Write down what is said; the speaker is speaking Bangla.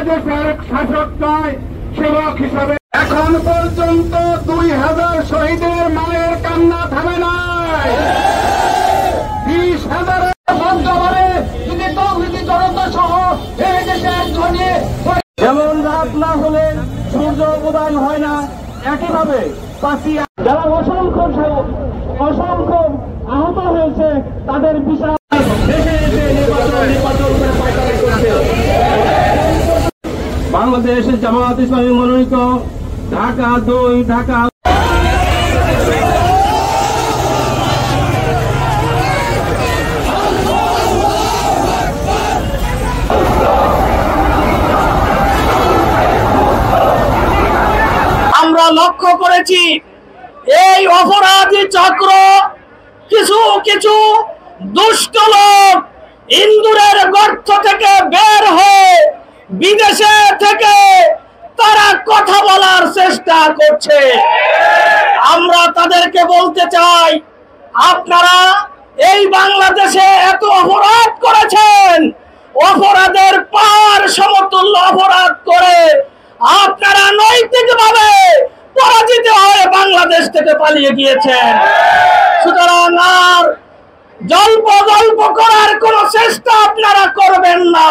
এদেশের শাসক নয়, সেবক হিসাবে। এখন পর্যন্ত 2000 শহীদের মায়ের কান্না থামে নাই। 20,000 যদি তৌহিদি জনতা সহ এই দেশের ধনী যেমন রাত না হলে সূর্য উদয় হয় না, একইভাবে যারা অসংখ্য আহত হয়েছে তাদের বিশাল দেশে এসে নির্বাচন করছে। বাংলাদেশের জামায়াত ইসলামী মনোনীত ঢাকা 2 ঢাকা আমরা লক্ষ্য করেছি এই অপরাধী চক্র কিছু কিছু দুষ্ট লোক ইন্দুরের গর্ত থেকে বের হয়ে বিদেশে থেকে তারা কথা বলার চেষ্টা করছে। আমরা তাদেরকে বলতে চাই, আপনারা এই বাংলাদেশে এত অপরাধ করেছেন, অপরাধের পাহাড় সমতুল্য অপরাধ করে আপনারা নৈতিকভাবে পরাজিত হয়ে বাংলাদেশ থেকে পালিয়ে গিয়েছেন। সুতরাং আর জল্প করার কোন চেষ্টা আপনারা করবেন না।